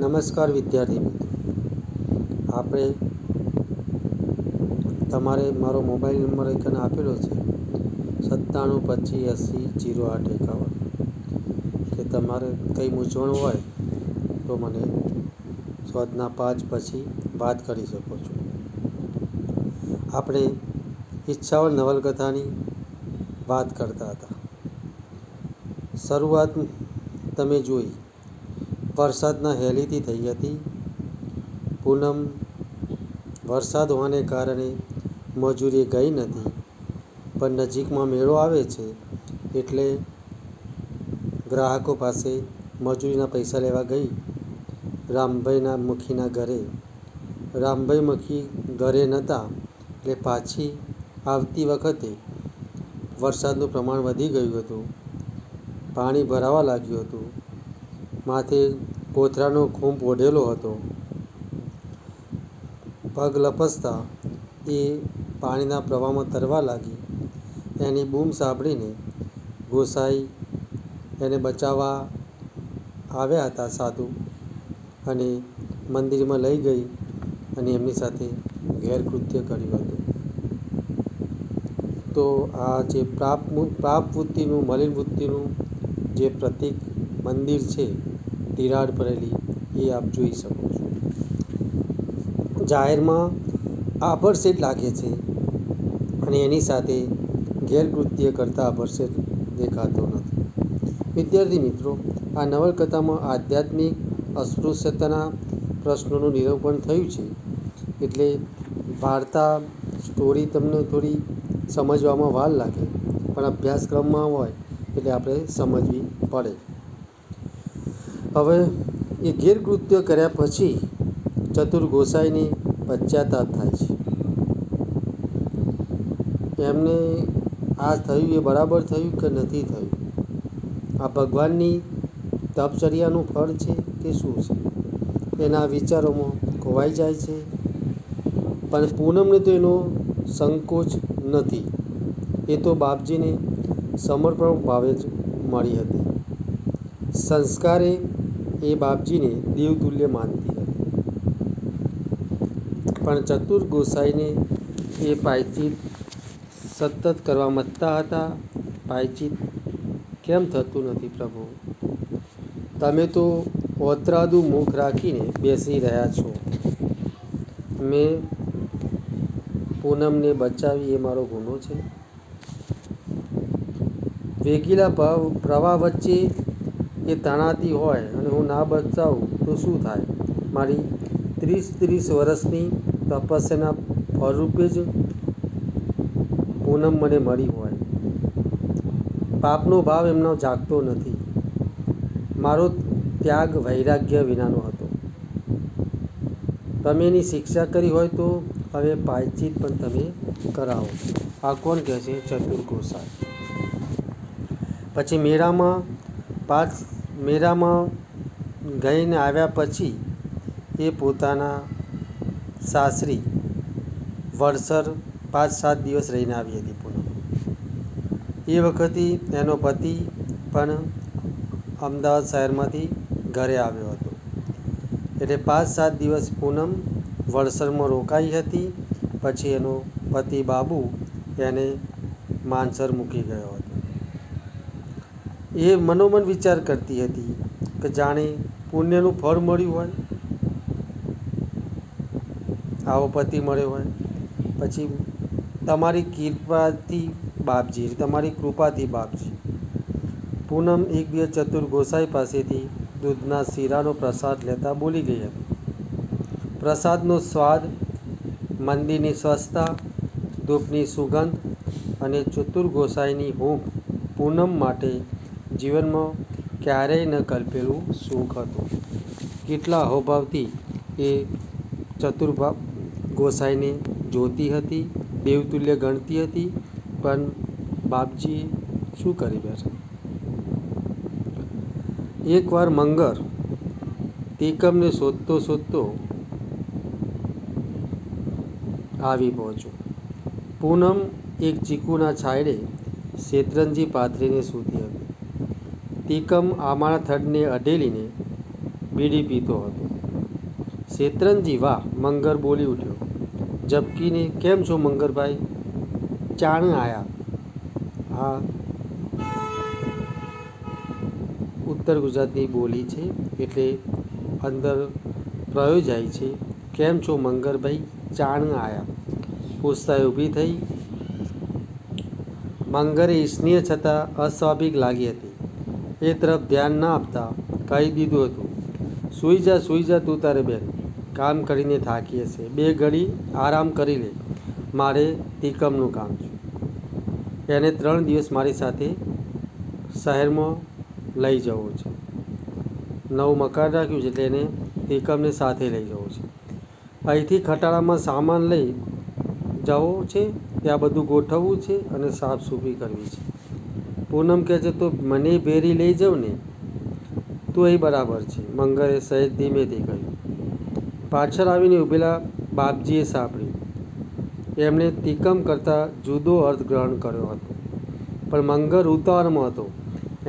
નમસ્કાર વિદ્યાર્થી મિત્રો, આપણે તમારે મારો મોબાઈલ નંબર એક આપેલો છે 9725800851 કે તમારે કંઈ મૂંઝવણ હોય તો મને સાંજના 5 પછી વાત કરી શકો છો. આપણે ઈચ્છાવર નવલકથાની વાત કરતા હતા. શરૂઆત તમે જોઈ વરસાદના હેલીથી થઈ હતી. પૂનમ વરસાદ હોવાને કારણે મજૂરી ગઈ નથી, પણ નજીકમાં મેળો આવે છે એટલે ગ્રાહકો પાસે મજૂરીના પૈસા લેવા ગઈ રામભાઈના મુખીના ઘરે. રામભાઈ મુખી ઘરે નહોતા એટલે પાછી આવતી વખતે વરસાદનું પ્રમાણ વધી ગયું હતું. પાણી ભરાવા લાગ્યું હતું. માથે કોથરાનો ખૂંપ ઓઢેલો હતો. પગ લપસતા એ પાણીના પ્રવાહમાં તરવા લાગી. એની બૂમ સાંભળીને ગોસાઈ એને બચાવવા આવ્યા હતા સાધુ, અને મંદિરમાં લઈ ગઈ અને એમની સાથે ગેરકૃત્ય કર્યું હતું. તો આ જે પાપ વૃત્તિનું, મલિન વૃત્તિનું જે પ્રતીક મંદિર છે તિરાડ પડેલી, એ આપ જોઈ શકો છો. જાહેરમાં આભડસેટ લાગે છે અને એની સાથે ગેરકૃત્ય કરતા આભડસેટ દેખાતો નથી. વિદ્યાર્થી મિત્રો, આ નવલકથામાં આધ્યાત્મિક અસ્પૃશ્યતાના પ્રશ્નોનું નિરૂપણ થયું છે. એટલે વાર્તા સ્ટોરી તમને થોડી સમજવામાં વાર લાગે, પણ અભ્યાસક્રમમાં હોય એટલે આપણે સમજવી પડે. હવે એ ગેરકૃત્ય કર્યા પછી ચતુર ગોસાઈને પશ્ચાતાપ થાય છે. એમને આ થયું એ બરાબર થયું કે નથી થયું? આ ભગવાનની તપચર્યાનું ફળ છે કે શું છે? એના વિચારોમાં ખોવાઈ જાય છે. પણ પૂનમને તો એનો સંકોચ નથી. એ તો બાપજીને સમર્પણ ભાવે જ મળી હતી. સંસ્કારે એ બાપજીને દેવતુલ્ય માનતી હતી. પણ ચતુર ગોસાઈને એ પ્રાયશ્ચિત સતત કરવા માંગતા હતા. પ્રાયશ્ચિત કેમ થતું નથી પ્રભુ? તમે તો ઓતરાદું મુખ રાખીને બેસી રહ્યા છો. મેં પૂનમને બચાવી એ મારો ગુનો છે? વેગીલા પ્રવાહ વચ્ચે એ તણાતી હોય અને હું ના બચાવું તો શું થાય? મારી 30 વર્ષની તપસ્યાના ફળરૂપે જ પૂનમ મને મળી હોય. પાપનો ભાવ એમનો જાગતો નથી. મારો ત્યાગ વૈરાગ્ય વિનાનો હતો. તમે એની શિક્ષા કરી હોય તો હવે પ્રાયશ્ચિત પણ તમે કરાવો. આ કોણ કહે છે? ચતુર ગોસાઈ. પછી મેળામાં ગઈને આવ્યા પછી એ પોતાના સાસરી વડસર 5-7 દિવસ રહીને આવી હતી પૂનમ. એ વખતે એનો પતિ પણ અમદાવાદ શહેરમાંથી ઘરે આવ્યો હતો. એટલે 5-7 દિવસ પૂનમ વડસરમાં રોકાઈ હતી. પછી એનો પતિ બાબુ એને માનસર મૂકી ગયો હતો. એ મનોમન વિચાર કરતી હતી કે જાણે પુણ્યનું ફળ મળ્યું હોય, આવો પતિ મળ્યો હોય. પછી તમારી કૃપાથી બાપજી પૂનમ એક દિવસ ચતુર ગોસાઈ પાસેથી દૂધના શીરાનો પ્રસાદ લેતા બોલી ગઈ હતી. પ્રસાદનો સ્વાદ, મંદિરની સ્વચ્છતા, ધૂપની સુગંધ અને ચતુર ગોસાઈની હૂંફ પૂનમ માટે જીવનમાં ક્યારેય ન કલ્પેલું સુખ હતું. કેટલા અહોભાવથી એ ચતુર ગોસાઈને જોતી હતી, દેવતુલ્ય ગણતી હતી, પણ બાપજી શું કરી બેઠા? એકવાર મંગર તીકમને શોધતો આવી પહોંચ્યો. પૂનમ એક ચીકુના છાંયડે શેતરંજી પાથરીને સૂતી હતી. તીકમ આમાના થડને અઢેલીને બીડી પીતો હતો. શેતરંજી વાહ, મંગર બોલી ઉઠ્યો. ઝબકીને, કેમ છો મંગરભાઈ? ચાણ આયા. આ ઉત્તર ગુજરાતની બોલી છે, એટલે અંદર પ્રયો જાય છે. કેમ છો મંગરભાઈ? ચાણ આયા. પૂછતાએ ઊભી થઈ. મંગરે ઈચ્છનીય છતાં અસ્વાભાવિક લાગી હતી એ તરફ ધ્યાન ન આપતા કહી દીધું હતું, સૂઈ જા તું તારે બેન, કામ કરીને થાકી હશે, 2 ઘડી આરામ કરી લે, મારે તીકમનું કામ છે. એને 3 દિવસ મારી સાથે શહેરમાં લઈ જવો છે. નવું મકાન રાખ્યું છે, એટલે એને તીકમને સાથે લઈ જવો છે. અહીંથી ખટારામાં સામાન લઈ જવો છે, ત્યાં બધું ગોઠવવું છે અને સાફ સૂફી કરવી છે. પૂનમ કહે છે, તો મને ભેરી લઈ જાઉં ને? તું અહીં બરાબર છે, મંગરે સહેજ ધીમેથી કહ્યું. પાછળ આવીને ઊભેલા બાપજીએ સાંભળ્યું. એમણે તીકમ કરતાં જુદો અર્થ ગ્રહણ કર્યો હતો, પણ મંગર ઉતાવળમાં હતો.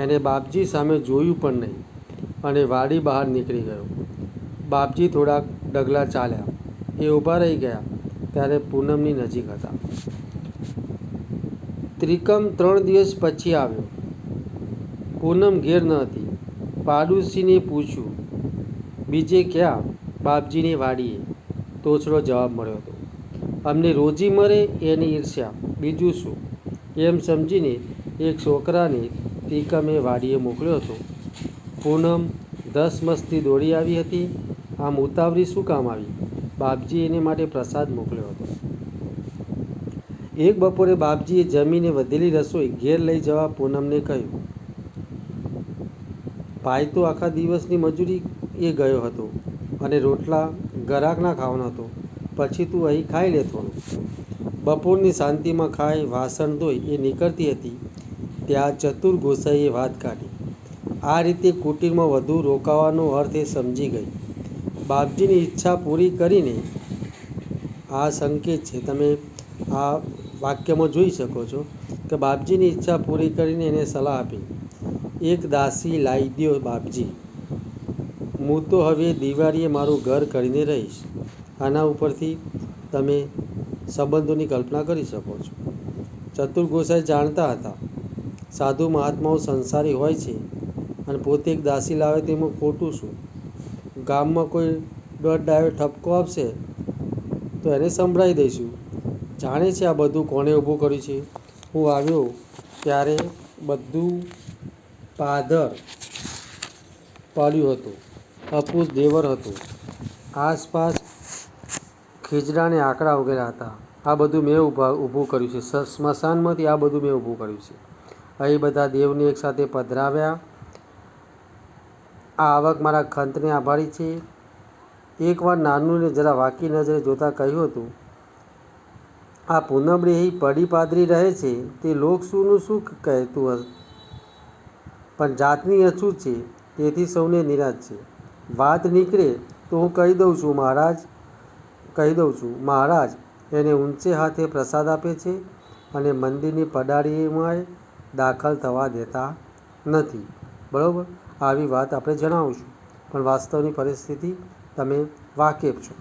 એને બાપજી સામે જોયું પણ નહીં અને વાડી બહાર નીકળી ગયો. બાપજી થોડાક ડગલાં ચાલ્યા. એ ઊભા રહી ગયા ત્યારે પૂનમની નજીક હતા. ત્રિકમ 3 દિવસ પછી આવ્યો. પૂનમ ઘેર ન હતી. પાડોશીને પૂછ્યું, બીજે ક્યાં? બાપજીની વાડીએ. તોછડો જવાબ મળ્યો હતો. અમને રોજી મળે એની ઈર્ષ્યા, બીજું શું? એમ સમજીને એક છોકરાને તીકમે વાડીએ મોકલ્યો હતો. પૂનમ ધસમસથી દોડી આવી હતી. આમ ઉતાવળી શું કામ આવી? બાપજીએ એને માટે પ્રસાદ મોકલ્યો હતો. એક બપોરે બાપજીએ જમીને વધેલી રસોઈ ઘેર લઈ જવા પૂનમને કહ્યું. ભાઈ તો આખા દિવસની મજૂરી એ ગયો હતો અને રોટલા ગરાકના ખાવાનો હતો. પછી તું અહીં ખાઈ લે થોડું. બપોરની શાંતિમાં ખાઈ વાસણ ધોઈ એ નીકળતી હતી ત્યાં ચતુર ગોસાઈએ વાત કાઢી. આ રીતે કુટીરમાં વધુ રોકાવાનો અર્થ એ સમજી ગઈ. બાપજીની ઈચ્છા પૂરી કરીને, આ સંકેત છે, તમે આ વાક્યમાં જોઈ શકો છો કે બાપજીની ઈચ્છા પૂરી કરીને એને સલાહ આપી, એક દાસી લાવી દ્યો બાપજી, હું તો હવે દિવાળીએ મારું ઘર કરીને રહીશ. આના ઉપરથી તમે સંબંધોની કલ્પના કરી શકો છો. ચતુર ગોસાઈ જાણતા હતા સાધુ મહાત્માઓ સંસારી હોય છે અને પોતે એક દાસી લાવે તેમાં ખોટું શું? ગામમાં કોઈ દોઢ ડાયો ઠપકો આપશે તો એને સંભળાવી દઈશું. જાણે છે આ બધું કોણે ઊભું કર્યું છે? હું આવ્યો ત્યારે બધું પાદર પડ્યું હતું, અપૂસ દેવર હતું, આસપાસ ખીજડાને આંકડા ઉગેલા હતા. આ બધું મેં ઊભું કર્યું છે. સ્મશાનમાંથી આ બધું મેં ઊભું કર્યું છે. અહીં બધા દેવને એકસાથે પધરાવ્યા. આ આવક મારા ખંતને આભારી છે. એકવાર નાનુને જરા વાકી નજરે જોતાં કહ્યું હતું, આ પૂનમડી અહીં પડી પાદરી રહે છે તે લોક શુંનું શું કહેતું? પણ જાતની અછૂત છે, તેથી સૌને નિરાશ છે. વાત નીકળે તો હું કહી દઉં છું મહારાજ એને ઊંચે હાથે પ્રસાદ આપે છે અને મંદિરની પડારીમાં દાખલ થવા દેતા નથી. બરાબર, આવી વાત આપણે જણાવશું, પણ વાસ્તવની પરિસ્થિતિ તમે વાકેફ છો.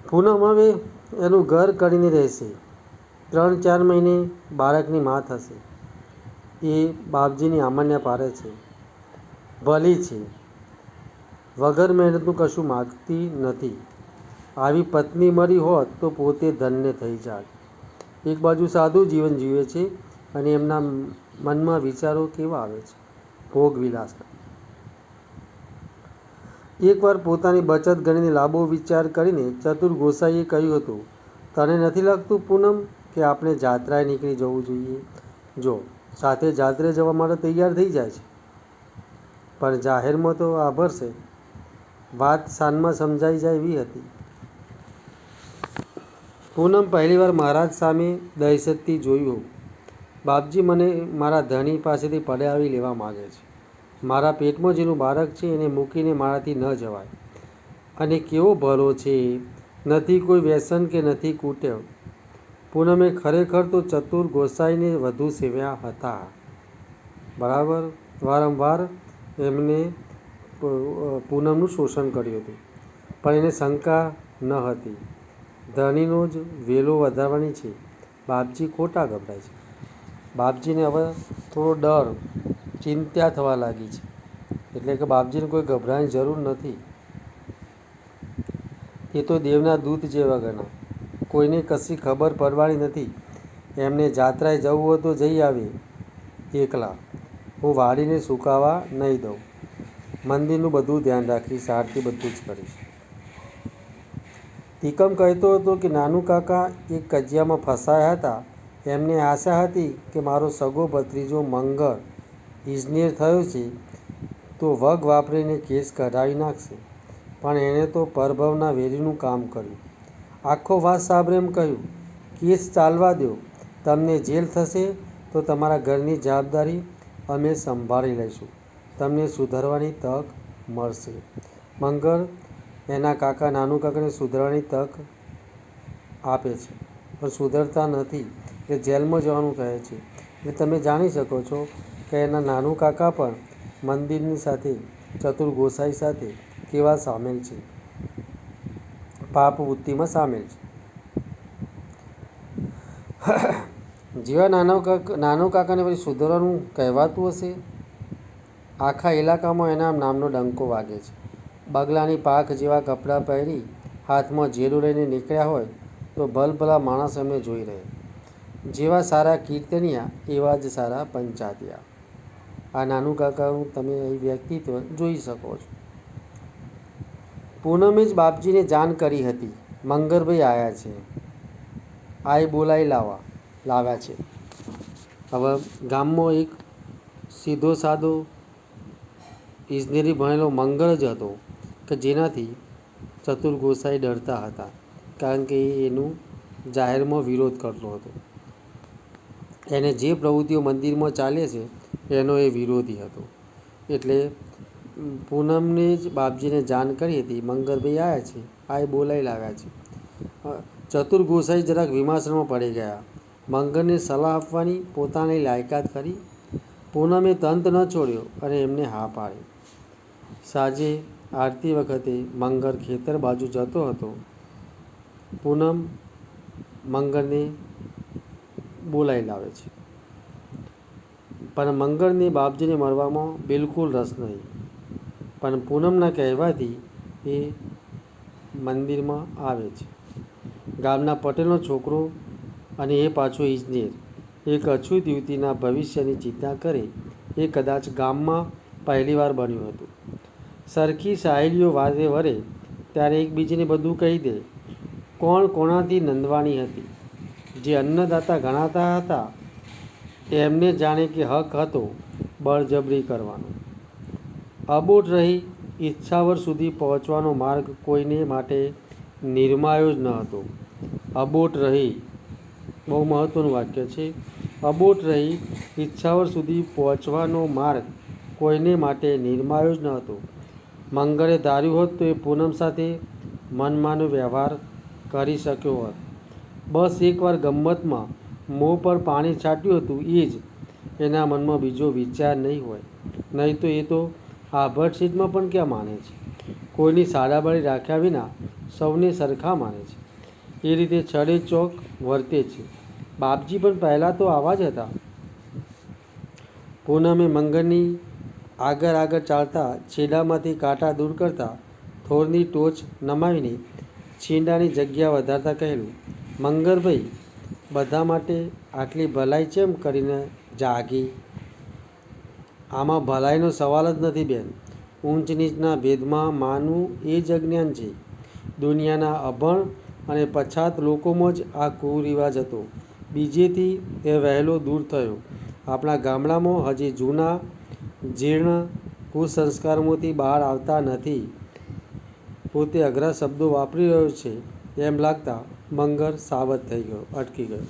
પૂનમ હવે એનું ઘર કરીને રહેશે. 3-4 મહિને બાળકની મા થશે. એ બાપજીની આમન્યા પારે છે. ભલી છે, વગર મહેનતનું કશું માગતી નથી. આવી પત્ની મળી હોત તો પોતે ધન્ય થઈ જાત. એક બાજુ સાદું જીવન જીવે છે અને એમના મનમાં વિચારો કેવા આવે છે? ભોગ વિલાસના. એકવાર પોતાની બચત ગણીને લાંબો વિચાર કરીને ચતુર ગોસાઈએ કહ્યું હતું, તને નથી લાગતું પૂનમ કે આપણે જાત્રાએ નીકળી જવું જોઈએ? જો સાથે જાત્રે જવા માટે તૈયાર થઈ જાય છે, પણ જાહેરમાં તો આભરશે. વાત સાનમાં સમજાઈ જાય એવી હતી. પૂનમ પહેલીવાર મહારાજ સામે દહેશતથી જોયું. બાપજી મને મારા ધણી પાસેથી પડાવી લેવા માગે છે. મારા પેટમાં જેનું બાળક છે એને મૂકીને મારાથી ન જવાય. અને કેવો ભલો છે, નથી કોઈ વ્યસન કે નથી કુટેવ. પૂનમે ખરેખર તો ચતુર ગોસાઈને વધુ સેવ્યા હતા. બરાબર, વારંવાર એમને પૂનમનું શોષણ કર્યું હતું, પણ એને શંકા ન હતી. ધણીનો જ વેલો વધારવાની છે. બાપજી ખોટા ગભરાય છે. બાપજીને હવે થોડો ડર, ચિંતા થવા લાગી છે. એટલે કે બાપજીને કોઈ ગભરાવાની જરૂર નથી. એ તો દેવના દૂત જેવા ગણા. કોઈને કશી ખબર પડવાની નથી. એમને જાત્રાએ જવું હોય તો જઈ આવે એકલા. હું વાડીને સુકાવા નહીં દઉં. મંદિરનું બધું ધ્યાન રાખીશ, આરતી બધું જ કરીશ. તીકમ કહેતો હતો કે નાનુ કાકા એક કજિયામાં ફસાયા હતા. એમને આશા હતી કે મારો સગો ભત્રીજો મંગળ ઇજનેર થયો છે તો વગ વાપરીને કેસ કઢાવી નાખશે, પણ એણે તો પરભવના વેરીનું કામ કર્યું. આખો વાત સાંભળે એમ કહ્યું, કેસ ચાલવા દો, તમને જેલ થશે તો તમારા ઘરની જવાબદારી અમે સંભાળી લઈશું. તમને સુધરવાની તક મળશે. મંગળ એના કાકા નાનુ કાકાને સુધરવાની તક આપે છે, પણ સુધરતા નથી. એ જેલમાં જવાનું કહે છે. એટલે તમે જાણી શકો છો કે એના નાનુ કાકા પણ મંદિરની સાથે, ચતુર ગોસાઈ સાથે કેવા સામેલ છે, પાપ વૃત્તિમાં સામેલ છે. જેવા નાનુ કાકાને પછી સુધરવાનું કહેવાતું હશે, આખા ઇલાકામાં એના નામનો ડંકો વાગે છે. બગલાની પાંખ જેવા કપડાં પહેરી હાથમાં ઝેરું લઈને નીકળ્યા હોય તો ભલભલા માણસ એમને જોઈ રહે. જેવા સારા કીર્તનિયા એવા જ સારા પંચાતિયા. આ નાનુ કાકાનું તમે અહીં વ્યક્તિત્વ જોઈ શકો છો. પૂનમે જ બાપજીને જાણ કરી હતી, મંગળભાઈ આવ્યા છે, આઈ બોલાઈ લાવ્યા છે. હવે ગામમાં એક સીધો સાદો ઇજનેરી ભણેલો મંગળ જ હતો કે જેનાથી ચતુર ગોસાઈ ડરતા હતા, કારણ કે એનું જાહેરમાં વિરોધ કરતો હતો. એને જે પ્રવૃત્તિઓ મંદિરમાં ચાલે છે એનો એ વિરોધી હતો. એટલે પૂનમને જ બાપજીને જાણ કરી હતી, મંગળભાઈ આવ્યા છે, આ બોલાઈ લાવ્યા છે. ચતુર ગોસાઈ જરાક વિમાસણમાં પડી ગયા. મંગળને સલાહ આપવાની પોતાની લાયકાત કરી. પૂનમે તંત ન છોડ્યો અને એમને હા પાડી. સાંજે આરતી વખતે મંગળ ખેતર બાજુ જતો હતો. પૂનમ મંગળને બોલાઈ લાવે છે, પણ મંગળને બાપજીને મળવામાં બિલકુલ રસ નહીં. પણ પૂનમના કહેવાથી એ મંદિરમાં આવે છે. ગામના પટેલનો છોકરો અને એ પાછો ઇજનેર. એક અછૂત યુવતીના ભવિષ્યની ચિંતા કરે એ કદાચ ગામમાં પહેલીવાર બન્યું હતું. સરખી સાહેલીઓ વારે વરે ત્યારે એકબીજાને બધું કહી દે. કોણ કોણાથી નંદવાની હતી. જે અન્નદાતા ગણાતા હતા એમને જાણે કે હક હતો બળજબરી કરવાનો. અબોટ રહી ઈચ્છાવર સુધી પહોંચવાનો માર્ગ કોઈને માટે નિર્માયો જ ન હતો. અબોટ રહી, બહુ મહત્ત્વનું વાક્ય છે. અબોટ રહી ઈચ્છાવર સુધી પહોંચવાનો માર્ગ કોઈને માટે નિર્માયો જ ન હતો. મંગળે ધાર્યું હોત તો એ પૂનમ સાથે મનમાનો વ્યવહાર કરી શક્યો હોત. બસ એકવાર ગમ્મતમાં મોં પર પાણી છાંટ્યું હતું એ જ એના મનમાં બીજો વિચાર નહીં હોય. નહીં તો એ તો આભટ સીટમાં પણ ક્યાં માને છે. કોઈની સાડાબાડી રાખ્યા વિના સૌને સરખા માને છે. એ રીતે છડે ચોક વર્તે છે. બાપજી પણ પહેલાં તો આવા જ હતા. પૂનમે મંગળની આગળ ચાલતા છેડામાંથી કાંટા દૂર કરતા થોરની ટોચ નમાવીને છીંડાની જગ્યા વધારતા કહેલું, મંગળભાઈ બધા માટે આટલી ભલાઈ ચેમ કરીને જાગી? આમાં ભલાઈનો સવાલ જ નથી બેન. ઊંચ નીચના ભેદમાં માનવું એ જ અજ્ઞાન છે. દુનિયાના અભણ અને પછાત લોકોમાં જ આ કુરિવાજ હતો. બીજેથી એ વહેલો દૂર થયો. આપણા ગામડામાં હજી જૂના જીર્ણ કુસંસ્કારોમાંથી બહાર આવતા નથી. પોતે અઘરા શબ્દો વાપરી રહ્યો છે એમ લાગતા મંગળ સાવધ થઈ ગયો, અટકી ગયો.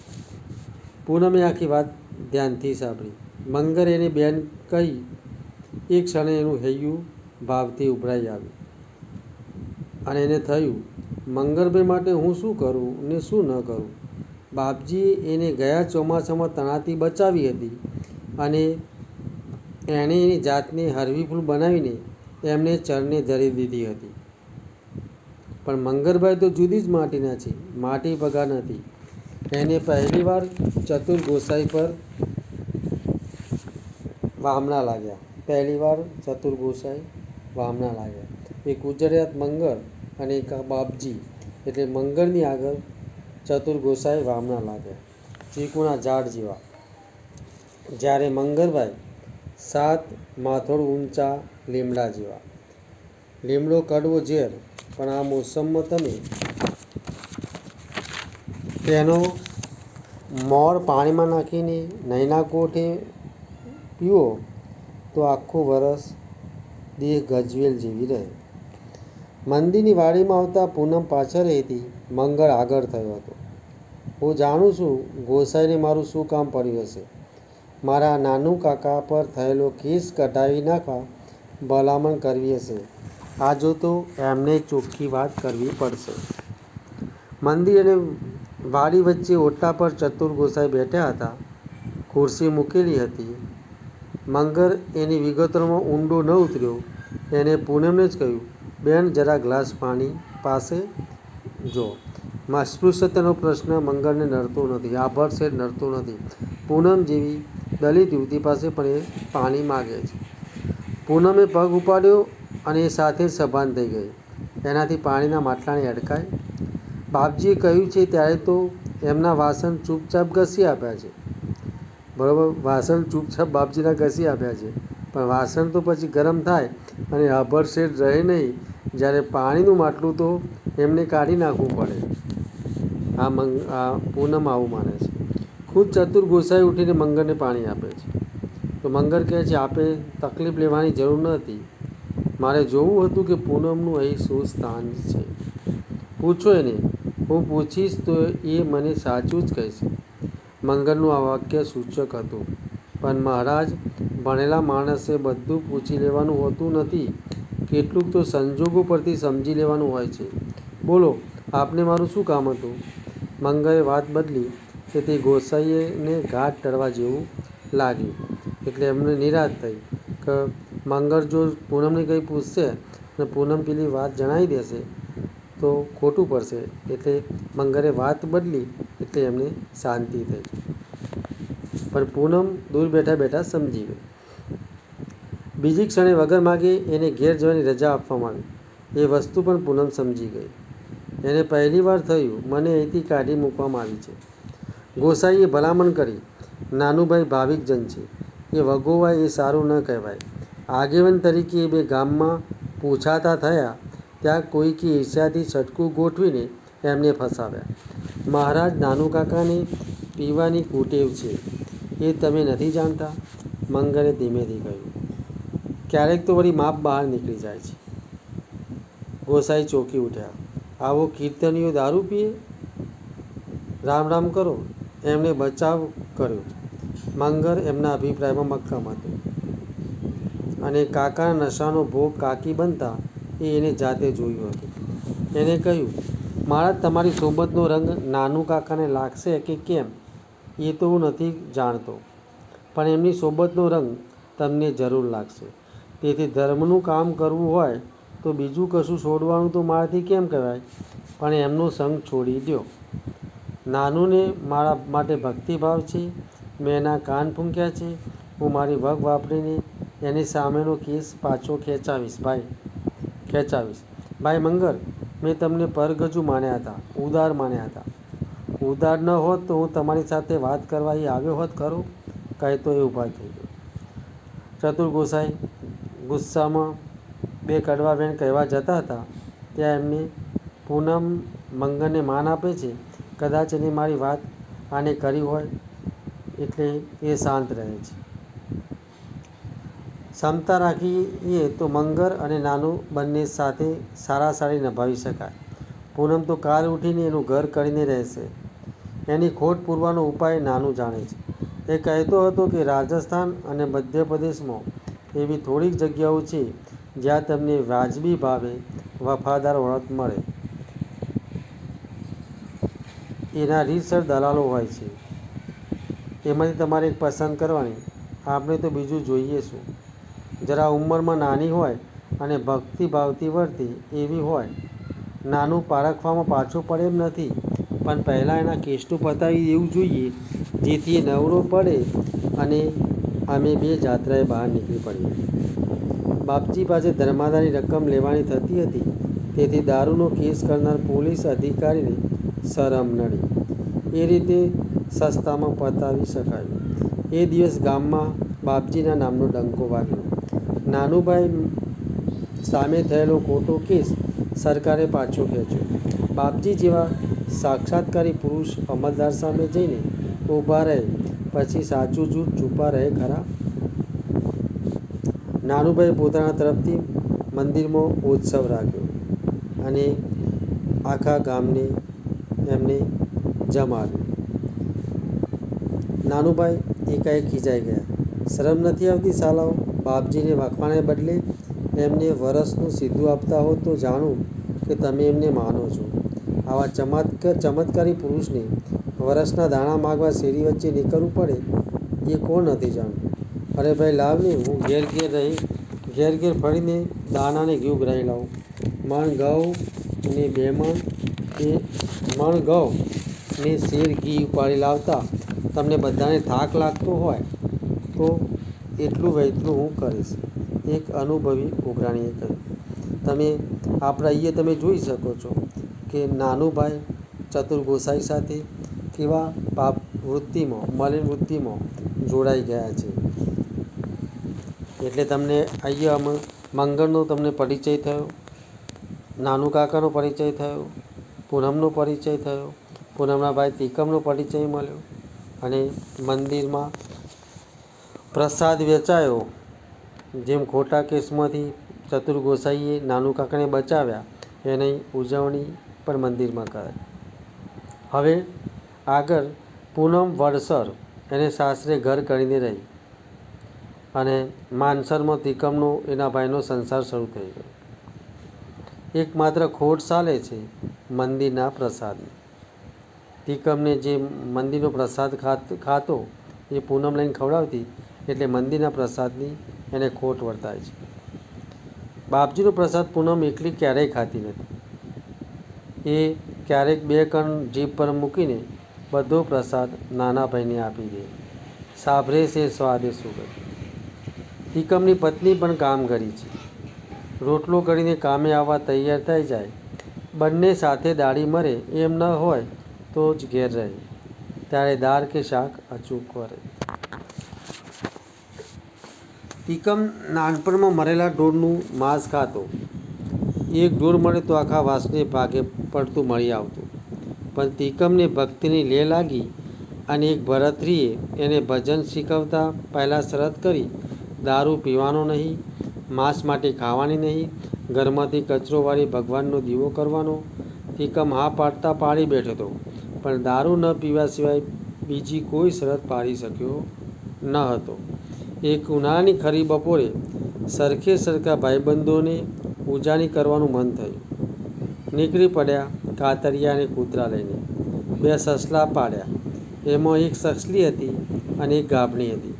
પૂનમે આખી વાત ધ્યાનથી સાંભળી. મંગળ એને બેન કહી એ ક્ષણે એનું હૈયું ભાવથી ઉભરાઈ આવ્યું અને એને થયું, મંગળભાઈ માટે હું શું કરું ને શું ન કરું. બાપજીએ એને ગયા ચોમાસામાં તણાતી બચાવી હતી અને એણે એની જાતને હરવીફૂલ બનાવીને એમને ચરણે ધરી દીધી હતી. પણ મંગળભાઈ તો જુદી જ માટીના છે, માટી પગા નથી. એને પહેલીવાર ચતુર ગોસાઈ પર વામણા લાગ્યા. એક ગુજરાત મંગળ અને એક બાપજી, એટલે મંગળની આગળ ચતુર ગોસાઈ વામણા લાગ્યા, ચીકુના ઝાડ જેવા. જ્યારે મંગળભાઈ 7 માથોડ ઊંચા લીમડા જેવા. લીમડો કડવો ઝેર, પણ આ મોસમમાં તમે તેનો મોર પાણીમાં નાખીને નૈના કોઠે પીવો તો આખું વરસ દેહ ગજવેલ જેવી રહે. મંદિરની વાડીમાં આવતા પૂનમ પાછળ રહેતી, મંગળ આગળ થયો હતો. હું જાણું છું ગોસાઈને મારું શું કામ પડ્યું હશે. મારા નાનુ કાકા પર થયેલો કેસ કઢાવી નાખવા ભલામણ કરવી હશે. આ જો તો એમને ચોખ્ખી વાત કરવી પડશે. મંદિર અને વાડી વચ્ચે ઓટલા પર ચતુર ગોસાઈ બેઠા હતા. ખુરશી મૂકેલી હતી. મંગળ એની વિગતોમાં ઊંડો ન ઉતર્યો. એને પૂનમને જ કહ્યું, બેન જરા ગ્લાસ પાણી પાસે જો. અસ્પૃશ્યતાનો પ્રશ્ન મંગળને નડતો નથી, આભડછેટ નડતો નથી. પૂનમ જેવી દલિત યુવતી પાસે પણ એ પાણી માગે છે. પૂનમે પગ ઉપાડ્યો અને એ સાથે જ સભાન થઈ ગઈ. એનાથી પાણીના માટલાને અડકાય. બાપજીએ કહ્યું છે ત્યારે તો એમના વાસણ ચૂપચાપ ઘસી આપ્યા છે. બરાબર, વાસણ ચૂપચાપ બાપજીના ઘસી આપ્યા છે. પણ વાસણ તો પછી ગરમ થાય અને આભડછેટ રહે નહીં. જ્યારે પાણીનું માટલું તો એમને કાઢી નાખવું પડે. આ પૂનમ આવું માને છે. ખુદ ચતુર ગોસાઈ ઉઠીને મંગળને પાણી આપે છે. તો મંગળ કહે છે, આપે તકલીફ લેવાની જરૂર નહોતી. મારે જોવું હતું કે પૂનમનું અહીં શું સ્થાન છે. પૂછો એને. હું પૂછીશ તો એ મને સાચું જ કહેશે. મંગળનું આ વાક્ય સૂચક હતું. પણ મહારાજ, ભણેલા માણસે બધું પૂછી લેવાનું હોતું નથી. કેટલુંક તો સંજોગો પરથી સમજી લેવાનું હોય છે. બોલો, આપને મારું શું કામ હતું? મંગળે વાત બદલી કે તે ગોસાઈને ઘાટ ટળવા જેવું લાગ્યું. એટલે એમને નિરાશ થઈ કે મંગળ જો પૂનમને કંઈ પૂછશે અને પૂનમ પેલી વાત જણાવી દેશે તો ખોટું પડશે. એટલે મંગળે વાત બદલી એટલે એમને શાંતિ થઈ. પણ પૂનમ દૂર બેઠા બેઠા સમજી ગઈ. બીજી ક્ષણે વગર માગે એને ઘેર જવાની રજા આપવામાં આવી. એ વસ્તુ પણ પૂનમ સમજી ગઈ. એને પહેલીવાર થયું, મને અહીંથી કાઢી મૂકવામાં આવી છે. ગોસાઈએ ભલામણ કરી, નાનુભાઈ ભાવિક જન છે, એ વગોવાય એ સારું ન કહેવાય. આગેવાન તરીકે એ બે ગામમાં પૂછાતા થયા ત્યાં કોઈકે ઈર્ષ્યાથી છટકું ગોઠવીને એમને ફસાવ્યા. મહારાજ, નાનુ કાકાને પીવાની કુટેવ છે, એ તમે નથી જાણતા? મંગળે ધીમેથી કહ્યું. ક્યારેક તો વળી માપ બહાર નીકળી જાય છે. ગોસાઈ ચોંકી ઉઠ્યા. આવો કીર્તનીયો દારૂ પીએ? રામ રામ કરો. એમણે બચાવ કર્યો. મંગળ એમના અભિપ્રાયમાં મક્કમ હતો અને કાકાના નશાનો ભોગ કાકી બનતા એ એને જાતે જોયું હતું. એને કહ્યું, મહારાજ, તમારી સોબતનો રંગ નાનુ કાકાને લાગશે કે કેમ એ તો હું નથી જાણતો, પણ એમની સોબતનો રંગ તમને જરૂર લાગશે. તેથી ધર્મનું કામ કરવું હોય તો બીજું કશું છોડવાનું તો મારાથી કેમ કહેવાય? પણ એમનો સંગ છોડી દો. નાનુને મારા માટે ભક્તિભાવ છે. મેં એના કાન ફૂંક્યા છે. હું મારી વગ વાપરીને એની સામેનો કેસ પાછો ખેંચાવીશ. ભાઈ મંગળ, મેં તમને પરગજુ માન્યા હતા, ઉદાર માન્યા હતા. ઉદાર ન હોત તો હું તમારી સાથે વાત કરવા અહીં આવ્યો હોત ખરો? કહેતો એ ઊભા થઈ ગયો. ચતુર ગોસાઈ ગુસ્સામાં બે કડવા વેણ કહેવા જતા હતા ત્યાં એમને પૂનમ મંગળને માન આપે છે. કદાચ એને મારી વાત આને કરી હોય એટલે એ શાંત રહે છે. ક્ષમતા રાખીએ તો મંગળ અને નાનું બંને સાથે સારાસારી નિભાવી શકાય. પૂનમ તો કાલ ઉઠીને એનું ઘર કરીને રહેશે. એની ખોટ પૂરવાનો ઉપાય નાનું જાણે છે. એ કહેતો હતો કે રાજસ્થાન અને મધ્યપ્રદેશમાં એવી થોડીક જગ્યાઓ છે જ્યાં તમને વાજબી ભાવે વફાદાર ઓળખ મળે. એના રીતસર દલાલો હોય છે. એમાંથી તમારે એક પસંદ કરવાની. આપણે તો બીજું જોઈએ શું? જરા ઉંમરમાં નાની હોય અને ભક્તિભાવથી વર્તે એવી હોય. નાનું પારખવામાં પાછું પડે એમ નથી, પણ પહેલાં એના કેસનું પતાવી દેવું જોઈએ, જેથી એ નવરો પડે અને અમે બે જાત્રાએ બહાર નીકળી પડીએ. બાપજી પાસે ધર્માદાની રકમ લેવાની થતી હતી, તેથી દારૂનો કેસ કરનાર પોલીસ અધિકારીને શરમ નડી. એ રીતે સસ્તામાં પતાવી શકાયું. એ દિવસ ગામમાં બાપજીના નામનો ડંકો વાગ્યો. નાનુભાઈ સામે થયેલો ખોટો કેસ સરકારે પાછો ખેંચ્યો. બાપજી જેવા સાક્ષાત્કારી પુરુષ અમલદાર સામે જઈને ઊભા રહે, પછી સાચું જૂઠ છુપા રહે ખરા? નાનુભાઈ પોતાના તરફથી મંદિરમાં ઉત્સવ રાખ્યો અને આખા ગામને એમને જમાવ્યું. નાનુભાઈ એકાએક ખીજાઈ ગયા. શરમ નથી આવતી સાલાઓ? બાપજીને વખાણે બદલે એમને વરસનું સીધું આપતા હો તો જાણું કે તમે એમને માનો છો. આવા ચમત્કારી પુરુષને વરસના દાણા માગવા શેરી વચ્ચે નીકળવું પડે એ કોણ નથી જાણતું? અરે ભાઈ લાવ ને, હું ઘેર ફરીને દાણાને ઘી ઉઘરાઈ લાવું. મણ ઘઉં ને 2 મણ ઘઉં ને શેર ઘી ઉપાડી લાવતા તમને બધાને થાક લાગતો હોય તો એટલું વહેતું હું કરીશ, એક અનુભવી ઉઘરાણીએ કહ્યું. આપણા અહીંયા તમે જોઈ શકો છો કે નાનુભાઈ ચતુર ગોસાઈ સાથે કેવા મલિન વૃત્તિમાં જોડાઈ ગયા છે. એટલે તમને અહીંયા મંગળનો તમને પરિચય થયો, નાનુ કાકાનો પરિચય થયો, પૂનમનો પરિચય થયો, પૂનમના ભાઈ તીકમનો પરિચય મળ્યો અને મંદિરમાં પ્રસાદ વેચાયો. જેમ ખોટા કેસમાંથી ચતુર ગોસાઈએ નાનુ કાકાને બચાવ્યા, એની ઉજવણી પણ મંદિરમાં કરાય. હવે આગળ પૂનમ વડસર એને સાસરે ઘર કરીને રહી અને માનસરમાં તીકમનો એના ભાઈનો સંસાર શરૂ થઈ ગયો. એકમાત્ર ખોટ ચાલે છે મંદિરના પ્રસાદની. તીકમને જે મંદિરનો પ્રસાદ ખાતો એ પૂનમ લઈને ખવડાવતી, એટલે મંદિરના પ્રસાદની એને ખોટ વર્તાય છે. બાપજીનો પ્રસાદ પૂનમ એકલી ક્યારેય ખાતી નથી. એ ક્યારેક 2 કણ જીભ પર મૂકીને બધો પ્રસાદ નાના ભાઈને આપી દે. સાભરે છે સ્વાદે સુગંધ. તીકમની પત્ની પણ કામ કરી છે. રોટલો કરીને કામે આવવા તૈયાર થઈ જાય. બંને સાથે દાઢી મરે એમ ન હોય તો જ ઘેર રહે, ત્યારે દાળ કે શાક અચૂક કરે. તીકમ નાનપણમાં મરેલા ઢોરનું માંસ ખાતો. એક ઢોર મળે તો આખા વાસને ભાગે પડતું મળી આવતું. પણ તીકમને ભક્તિની લે લાગી અને એક ભરતરીએ એને ભજન શીખવતા પહેલાં શરત કરી, દારૂ પીવાનો નહીં, માંસ માટે ખાવાની નહીં, ઘરમાંથી કચરો વાળી ભગવાનનો દીવો કરવાનો. તીકમ હા પાડતા પાડી બેઠો હતો, પણ દારૂ ન પીવા સિવાય બીજી કોઈ શરત પાડી શક્યો ન હતો. એક ઉનાળાની ખરી બપોરે સરખે સરખા ભાઈબંધોને ઉજાણી કરવાનું મન થયું. નીકળી પડ્યા કાતરિયા અને કૂતરા લઈને. 2 સસલા પાડ્યા. એમાં એક સસલી હતી અને એક ગાભણી હતી.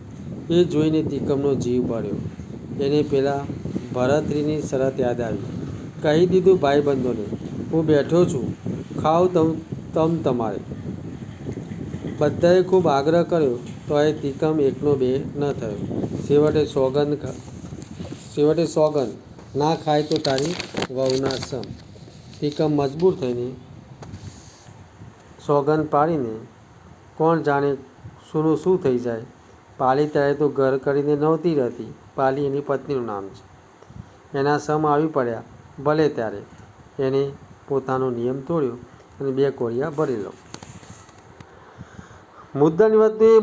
એ જોઈને તીકમનો જીવ બળ્યો. એને પેલા ભરતરીની શરત યાદ આવી. કહી દીધું ભાઈબંધોને, હું બેઠો છું, ખાવ તમારે. બધાએ ખૂબ આગ્રહ કર્યો તો એ તીકમ એકનો 2 ન થયો. છેવટે સોગંદ, ના ખાય તો તારી વહુના સમ. તીકમ મજબૂર થઈને સોગંદ પાડીને, કોણ જાણે શું થઈ જાય. પાલી ત્યારે તો ઘર કરીને નહોતી રહેતી. પાલી એની પત્નીનું નામ છે. એના સમ આવી પડ્યા. ભલે ત્યારે એને પોતાનો નિયમ તોડ્યો અને 2 કોળિયા ભરી લો. મુદ્દાની વાત તો એ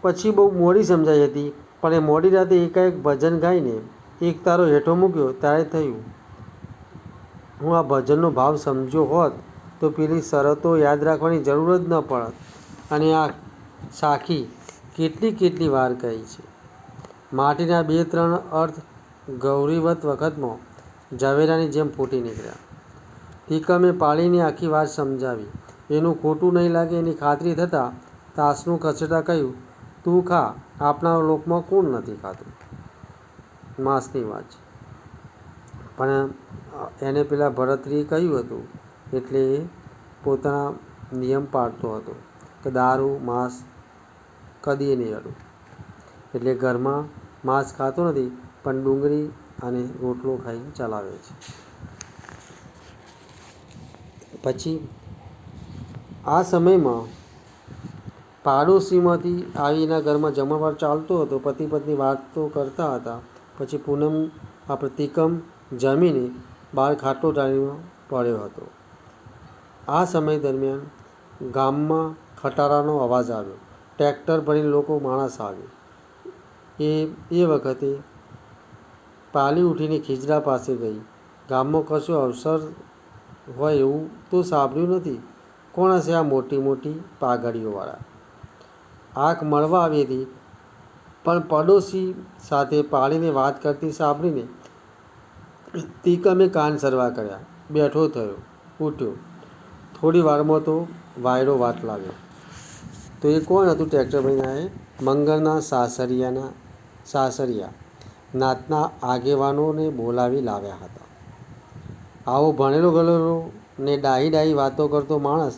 પછી બહુ મોડી સમજાઈ હતી, પણ એ મોડી રાતે એકાએક ભજન ગાઈને એક તારો હેઠો મૂક્યો ત્યારે થયું, હું આ ભજનનો ભાવ સમજ્યો હોત તો પેલી શરતો યાદ રાખવાની જરૂર જ ન પડત. અને આ સાખી કેટલી વાર કહી છે. માટીના 2-3 અર્થ ગૌરીવત વખતમાં ઝવેરાની જેમ ફૂટી નીકળ્યા. તીકમે પાળીને આખી વાત સમજાવી. એનું ખોટું નહીં લાગે એની ખાતરી થતાં તાસનું ખસેડતા કહ્યું, તું ખા, આપણા લોકમાં કોણ નથી ખાતું માંસની વાત. પણ એને પેલા ભરતરીએ કહ્યું હતું એટલે એ પોતાના નિયમ પાળતો હતો કે દારૂ માંસ કદીએ નહીં અડું. એટલે ઘરમાં માંસ ખાતો નથી પણ ડુંગળી અને રોટલો ખાઈને ચલાવે છે. પછી આ સમયમાં પાડોશીમાંથી આવીના ઘરમાં જમણવાર ચાલતો હતો. પતિ પત્ની વાતો કરતા હતા. પછી પૂનમ તીકમ જમીને બહાર ખાટલો ઢાળીને પડ્યો હતો. આ સમય દરમિયાન ગામમાં ખટારાનો અવાજ આવ્યો. ટ્રેક્ટર ભરીને લોકો માણસ આવ્યો. એ વખતે પાલી ઉઠીને ખીજડા પાસે ગઈ. ગામમાં કશો અવસર હોય એવું તો સાંભળ્યું નથી. કોણ હશે આ મોટી મોટી પાઘડીઓવાળા? આંખ મળવા આવી હતી પણ પડોશી સાથે પાળીને વાત કરતી સાંભળીને તીકમે કાન સરવા કર્યા. બેઠો થયો, ઉઠ્યો. થોડી વારમાં તો વાયડો વાત લાગ્યો. તો એ કોણ હતું? ટ્રેક્ટર ભરીને આવે મંગળના સાસરિયા નાતના આગેવાનોને બોલાવી લાવ્યા હતા. આવો ભણેલો ગણેલો ને ડાહી વાતો કરતો માણસ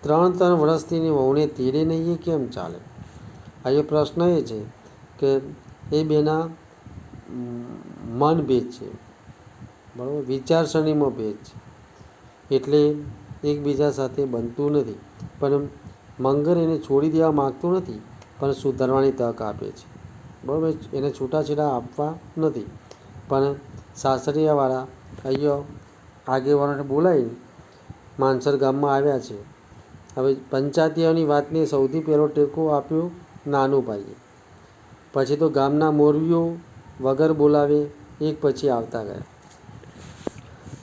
3 વર્ષથી વહુને તેડે નહીં, એ કેમ ચાલે? હવે પ્રશ્ન એ છે કે એ બેના મન ભેદ છે, બરાબર, વિચારસરણીમાં ભેદ છે, એટલે એકબીજા સાથે બનતું નથી. પણ મંગળ એને છોડી દેવા માગતો નથી પણ સુધારવાની તક આપે છે, બરાબર. એને છૂટાછેડા આપવા નથી. પણ સાસરિયાવાળા અહીંયા આગેવાનોને બોલાવીને માનસર ગામમાં આવ્યા છે. હવે પંચાયતીઓની વાતને સૌથી પહેલો ટેકો આપ્યો નાનુભાઈએ. પછી તો ગામના મોરબીઓ વગર બોલાવે એક પછી આવતા ગયા.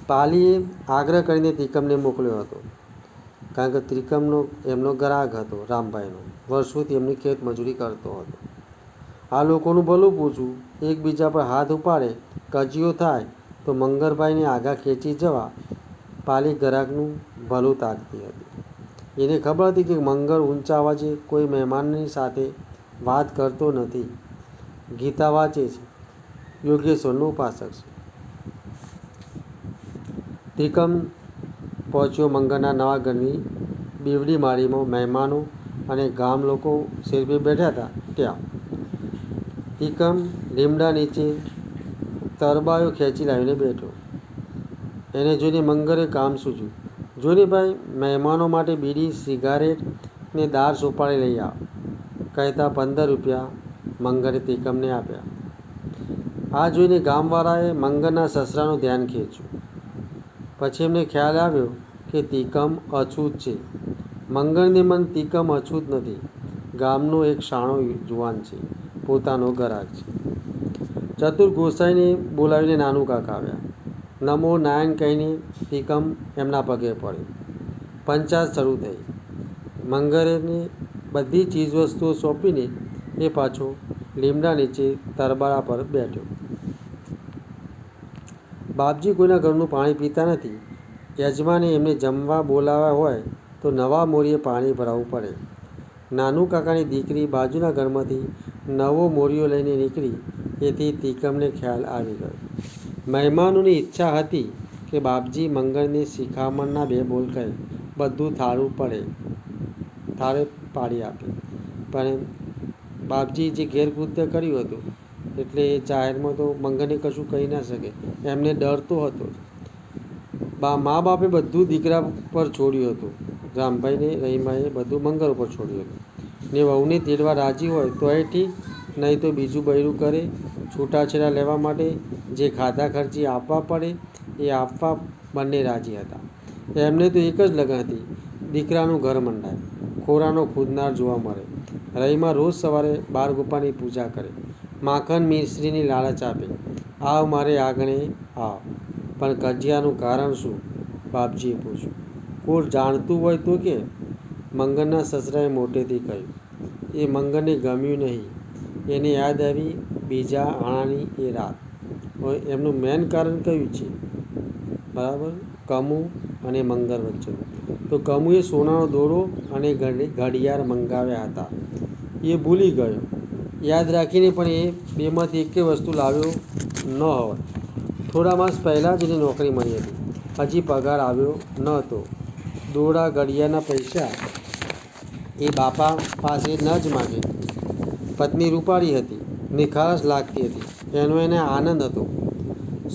પાલીએ આગ્રહ કરીને તીકમને મોકલ્યો હતો, કારણ કે ત્રિકમનો એમનો ગ્રાહક હતો, રામભાઈનો. વર્ષોથી એમની ખેત મજૂરી કરતો હતો. આ લોકોનું ભલું પૂછવું, એકબીજા પર હાથ ઉપાડે, કજિયો થાય તો મંગળભાઈને આગા ખેંચી જવા પાલી ગ્રાહકનું ભલું તાકતી હતી. એને ખબર હતી કે મંગળ ઊંચા અવાજે કોઈ મહેમાનની સાથે વાત કરતો નથી, ગીતા વાંચે છે, યોગેશ્વરનો ઉપાસક છે. તીકમ પહોંચ્યો મંગળના નવા ઘરની બીવડી માળીમાં. મહેમાનો અને ગામ લોકો શેરપે બેઠા હતા ત્યાં. તીકમ લીમડા નીચે તરબાયો ખેંચી લાવીને બેઠો. એને જોઈને મંગળે કામ સૂચ્યું. જોને ભાઈ, મહેમાનો માટે બીડી, સિગારેટ ને દાળ સોપારી લઈ આવ, કહેતા 15 રૂપિયા મંગળે તીકમને આપ્યા. આ જોઈને ગામવાળાએ મંગળના સસરાનું ધ્યાન ખેંચ્યું. પછી એમને ખ્યાલ આવ્યો કે તીકમ અછૂત છે. મંગળને મન તીકમ અછૂત નથી, ગામનો એક શાણો જુવાન છે, પોતાનો ગ્રાહક છે. ચતુર ગોસાઈને બોલાવીને નાનું કાકા આવ્યા. નમો નારાયણ કહીને તીકમ એમના પગે પડ્યો. પંચાયત શરૂ થઈ. મંગળને બધી ચીજવસ્તુઓ સોંપીને એ પાછો લીમડા નીચે તરબારા પર બેઠો. બાપજી કોઈના ઘરનું પાણી પીતા નથી. યજમાને એમને જમવા બોલાવ્યા હોય તો નવા મોરીએ પાણી ભરાવવું પડે. નાનું કાકાની દીકરી બાજુના ઘરમાંથી નવો મોરીઓ લઈને નીકળી, એથી તીકમને ખ્યાલ આવી ગયો. મહેમાનોની ઈચ્છા હતી કે બાપજી મંગળને શિખામણના 2 બોલ કહે, બધું થાળે પાડી આપે. પણ બાપજી જે ગેરકૃત્ય કર્યું હતું એટલે એ જાહેરમાં તો મંગળને કશું કહી ના શકે, એમને ડર તો હતો. મા બાપે બધું દીકરા પર છોડ્યું હતું. રામભાઈને રહીમાએ બધું મંગળ ઉપર છોડ્યું હતું. ને વહુને તેડવા રાજી હોય તો એ ઠીક, નહીં તો બીજું બૈરું કરે. છૂટાછેડા લેવા માટે જે ખાધા ખર્ચી આપવા પડે એ આપવા બંને રાજી હતા. એમને તો એક જ લગન હતી, દીકરાનું ઘર મંડાય, ખોરાનો ખુદનાર જોવા મળે. રહીમાં રોજ સવારે 12 ગોપાની પૂજા કરે, માખણ મિશ્રીની લાલચ આપે, આવ મારે આંગણે આવ. પણ કજિયાનું કારણ શું? બાપજીએ પૂછ્યું. કોઈ જાણતું હોય તો કે? મંગળના સસરાએ મોટેથી કહ્યું. એ મંગળને ગમ્યું નહીં. એને યાદ આવી બીજા આણાની એ રાત. એમનું મેન કારણ કયું છે? બરાબર, કમુ અને મંગળ વચ્ચેનું. તો કમુએ સોનાનો દોરો અને ઘડિયાળ મંગાવ્યા હતા. એ ભૂલી ગયો. યાદ રાખીને પણ એ બેમાંથી એકે વસ્તુ લાવ્યો ન હોય. થોડા માસ પહેલાં જ એને નોકરી મળી હતી. હજી પગાર આવ્યો ન હતો. દોડા ઘડિયાળના પૈસા એ બાપા પાસે ન જ માગે. પત્ની રૂપાળી હતી, નિખાલસ લાગતી હતી. એનો એને આનંદ હતો.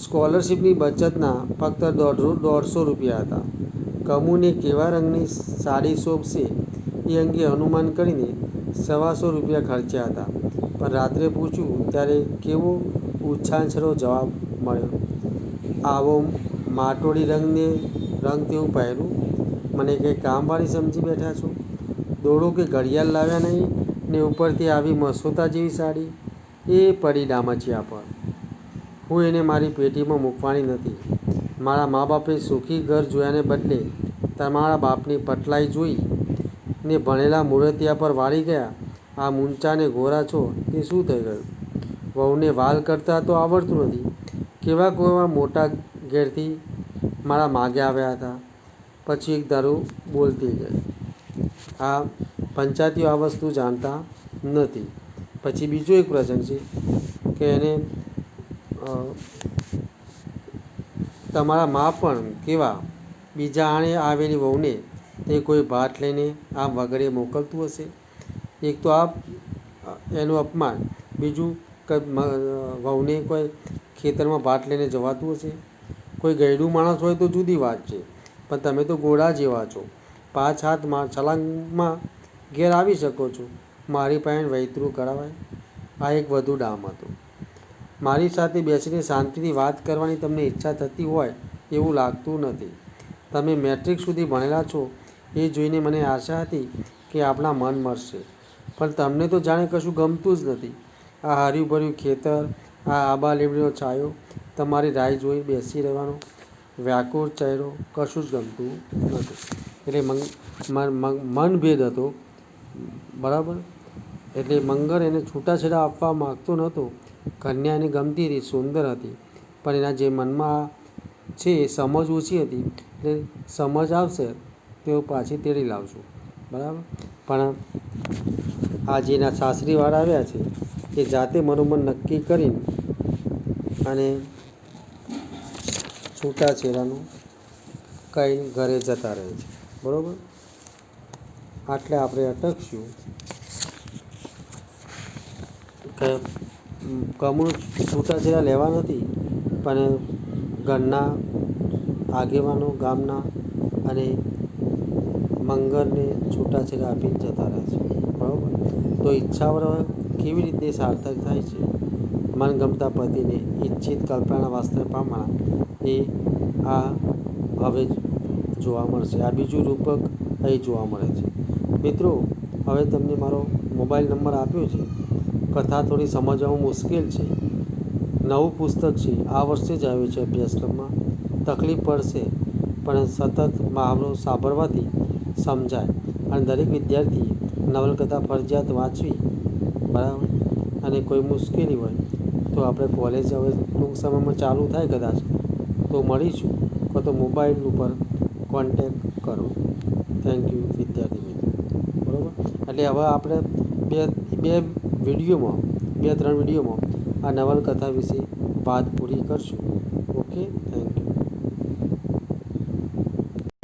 સ્કોલરશીપની બચતના ફક્ત 150 રૂપિયા હતા. કમુને કેવા રંગની સાડી શોભશે એ અંગે અનુમાન કરીને 125 રૂપિયા ખર્ચ્યા હતા. પણ રાત્રે પૂછ્યું ત્યારે કેવો ઉચ્છાંછરો જવાબ મળ્યો, આવો માટોડી રંગ તેવું પહેરું? મને કંઈ કામવાળી સમજી બેઠા છો? દોડો કે ઘડિયાળ લાવ્યા નહીં ને ઉપરથી આવી મસોતા જેવી સાડી? એ પડી ડામચિયા પર. હું એને મારી પેટીમાં મૂકવાની નથી. મારા મા બાપે સુખી ઘર જોયાને બદલે તમારા બાપની પટલાઈ જોઈ ને ભણેલા મૂર્તિયા પર વાળી ગયા. આ મૂંચાને ગોરા છો એ શું થઈ ગયું? વહુને વાલ કરતાં તો આવડતું નથી. કેવા મોટા ઘેરથી મારા માગે આવ્યા હતા. પછી એક ધારું બોલતી ગઈ, આ પંચાયતીઓ આ વસ્તુ જાણતા નથી. પછી બીજો એક પ્રસંગ છે કે એને તમારા મા પણ કેવા બીજા આણે આવેલી વહુને તે કોઈ ભાત લઈને આમ વગડે મોકલતું હશે. એક તો આ એનું અપમાન, બીજું વહુને કોઈ ખેતરમાં ભાત લઈને જવાતું હશે. કોઈ ગયડું માણસ હોય તો જુદી વાત છે, પણ તમે તો ઘોડા જેવા છો. 5 હાથમાં છલાંગમાં ઘેર આવી શકો છો. મારી પાસે વૈતરું કરાવાય? આ એક વધુ ડામ હતો. મારી સાથે બેસીને શાંતિથી વાત કરવાની તમને ઈચ્છા થતી હોય એવું લાગતું નથી. તમે મેટ્રિક સુધી ભણેલા છો એ જોઈને મને આશા હતી કે આપણા મન મળશે, પણ તમને તો જાણે કશું ગમતું જ નથી. આ હર્યું ભર્યું ખેતર, આ આબા લીમડીનો છાંયો, તમારી રાહ જોઈ બેસી રહેવાનો વ્યાકુળ ચહેરો, કશું જ ગમતું નથી. એટલે મનભેદ હતો, બરાબર. એટલે મંગળ એને છૂટાછેડા આપવા માગતો નહોતો. કન્યા એને ગમતી હતી, સુંદર હતી, પણ એના જે મનમાં છે એ સમજ ઓછી હતી. એટલે સમજ આવશે તેઓ પાછી તેડી લાવશું, બરાબર. પણ આ જેના સાસરીવાળા આવ્યા છે એ જાતે મનોમન નક્કી કરીને અને છૂટાછેડાનું કંઈ ઘરે જતા રહે છે, બરાબર. આટલે આપણે અટકશું કે કમું છૂટાછેડા લેવા નથી, પણ ઘરના આગેવાનો ગામના અને મંગળને છૂટાછેડા આપીને જતા રહે છે, બરાબર. તો ઈચ્છાઓ કેવી રીતે સાર્થક થાય છે? મનગમતા પતિને ઈચ્છિત કલ્પનાના વાસ્તવે પામવાના એ આ હવે જોવા મળશે. આ બીજું રૂપક અહીં જોવા મળે છે. મિત્રો, હવે તમને મારો મોબાઈલ નંબર આપ્યો છે. કથા થોડી સમજવામાં મુશ્કેલ છે. નવું પુસ્તક છે, આ વર્ષે જ આવ્યું છે અભ્યાસક્રમમાં. તકલીફ પડશે, પણ સતત મહાવરો સાંભળવાથી સમજાય. અને દરેક વિદ્યાર્થીએ નવલકથા ફરજિયાત વાંચવી, બરાબર. અને કોઈ મુશ્કેલી હોય તો આપણે કોલેજ હવે ટૂંક સમયમાં ચાલુ થાય કદાચ તો મળીશું, કાં તો મોબાઈલ ઉપર કોન્ટેક કરો. થેન્ક યુ વિદ્યાર્થી મિત્રો, બરાબર. એટલે હવે આપણે બે વિડીયોમાં 2-3 વિડીયોમાં આ નવલકથા વિશે વાત પૂરી કરશું. Okay, thank you.